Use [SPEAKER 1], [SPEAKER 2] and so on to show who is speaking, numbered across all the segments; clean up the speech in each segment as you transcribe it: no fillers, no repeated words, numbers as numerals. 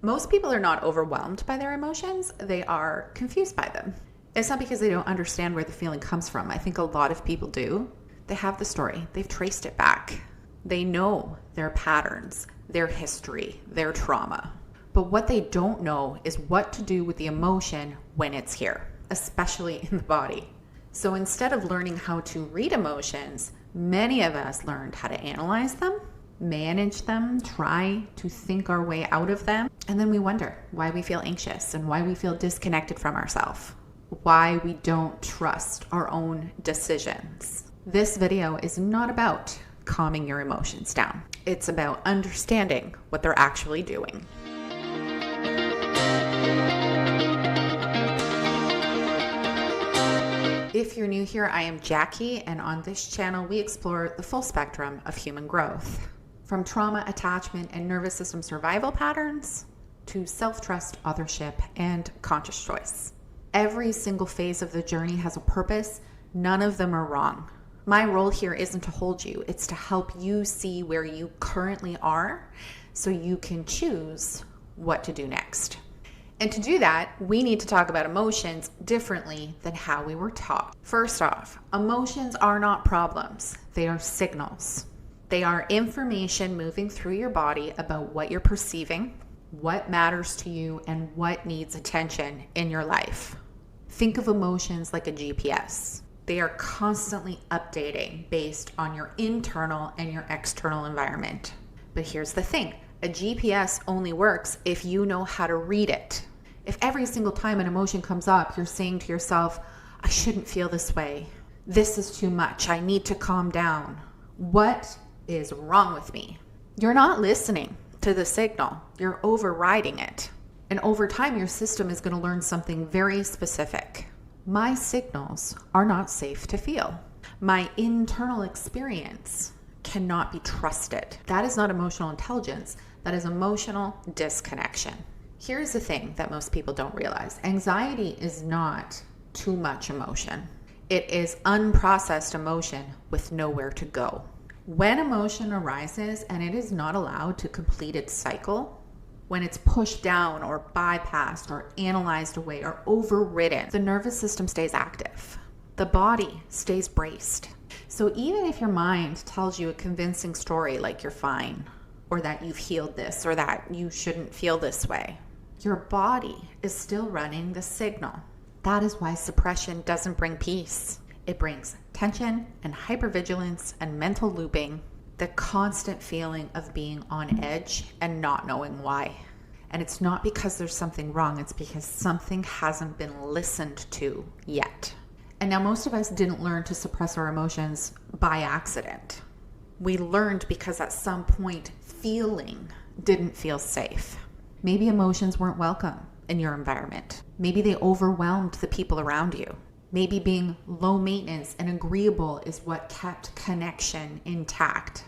[SPEAKER 1] Most people are not overwhelmed by their emotions. They are confused by them. It's not because they don't understand where the feeling comes from. I think a lot of people do. They have the story. They've traced it back. They know their patterns, their history, their trauma. But what they don't know is what to do with the emotion when it's here, especially in the body. So instead of learning how to read emotions, many of us learned how to analyze them, manage them, try to think our way out of them. And then we wonder why we feel anxious and why we feel disconnected from ourselves, why we don't trust our own decisions. This video is not about calming your emotions down. It's about understanding what they're actually doing. If you're new here, I am Jackie, and on this channel, we explore the full spectrum of human growth. From trauma, attachment, and nervous system survival patterns to self-trust, authorship, and conscious choice. Every single phase of the journey has a purpose. None of them are wrong. My role here isn't to hold you. It's to help you see where you currently are so you can choose what to do next. And to do that, we need to talk about emotions differently than how we were taught. First off, emotions are not problems. They are signals. They are information moving through your body about what you're perceiving, what matters to you, and what needs attention in your life. Think of emotions like a GPS. They are constantly updating based on your internal and your external environment. But here's the thing. A GPS only works if you know how to read it. If every single time an emotion comes up, you're saying to yourself, I shouldn't feel this way. This is too much. I need to calm down. What is wrong with me? You're not listening to the signal. You're overriding it. And over time, your system is going to learn something very specific. My signals are not safe to feel. My internal experience cannot be trusted. That is not emotional intelligence. That is emotional disconnection. Here's the thing that most people don't realize. Anxiety is not too much emotion. It is unprocessed emotion with nowhere to go. When emotion arises and it is not allowed to complete its cycle, when it's pushed down or bypassed or analyzed away or overridden, the nervous system stays active. The body stays braced. So even if your mind tells you a convincing story like you're fine, or that you've healed this, or that you shouldn't feel this way, your body is still running the signal. That is why suppression doesn't bring peace. It brings tension and hypervigilance and mental looping, the constant feeling of being on edge and not knowing why. And it's not because there's something wrong, it's because something hasn't been listened to yet. And now most of us didn't learn to suppress our emotions by accident. We learned because at some point feeling didn't feel safe. Maybe emotions weren't welcome in your environment. Maybe they overwhelmed the people around you. Maybe being low maintenance and agreeable is what kept connection intact.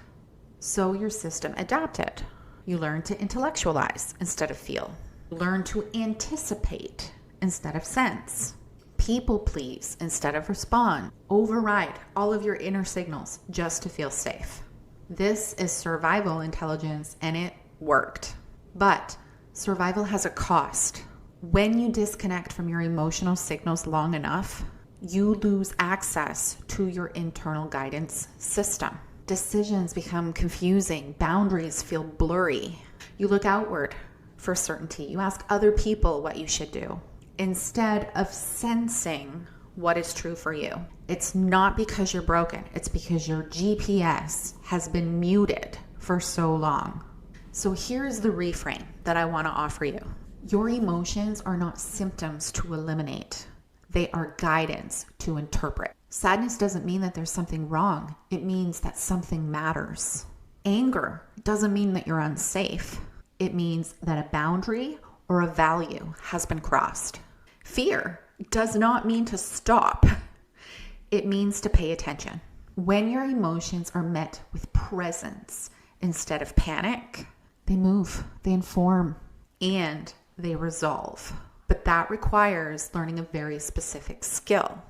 [SPEAKER 1] So your system adapted. You learned to intellectualize instead of feel. You learned to anticipate instead of sense. People please instead of respond. Override all of your inner signals just to feel safe. This is survival intelligence, and it worked. But survival has a cost. When you disconnect from your emotional signals long enough, you lose access to your internal guidance system. Decisions become confusing. Boundaries feel blurry. You look outward for certainty. You ask other people what you should do instead of sensing what is true for you. It's not because you're broken. It's because your GPS has been muted for so long. So here's the reframe that I want to offer you. Your emotions are not symptoms to eliminate. They are guidance to interpret. Sadness doesn't mean that there's something wrong. It means that something matters. Anger doesn't mean that you're unsafe. It means that a boundary or a value has been crossed. Fear does not mean to stop. It means to pay attention. When your emotions are met with presence instead of panic, they move, they inform, and they resolve. But that requires learning a very specific skill,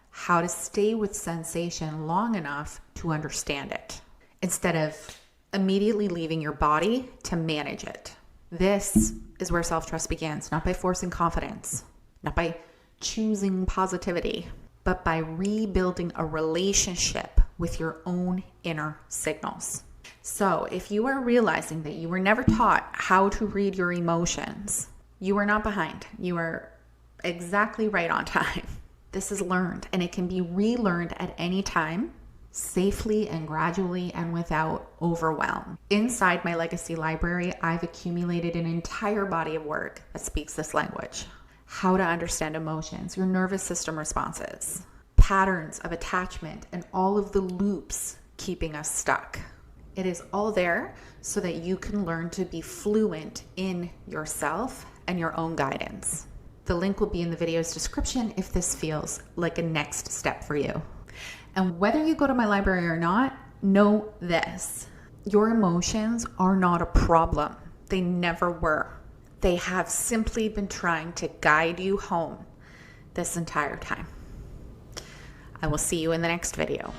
[SPEAKER 1] how to stay with sensation long enough to understand it, instead of immediately leaving your body to manage it. This is where self-trust begins, not by forcing confidence, not by choosing positivity, but by rebuilding a relationship with your own inner signals. So if you are realizing that you were never taught how to read your emotions, you are not behind. You are exactly right on time. This is learned, and it can be relearned at any time, safely and gradually and without overwhelm. Inside my legacy library, I've accumulated an entire body of work that speaks this language. How to understand emotions, your nervous system responses, patterns of attachment, and all of the loops keeping us stuck. It is all there so that you can learn to be fluent in yourself and your own guidance. The link will be in the video's description if this feels like a next step for you. And whether you go to my library or not, know this: your emotions are not a problem. They never were. They have simply been trying to guide you home this entire time. I will see you in the next video.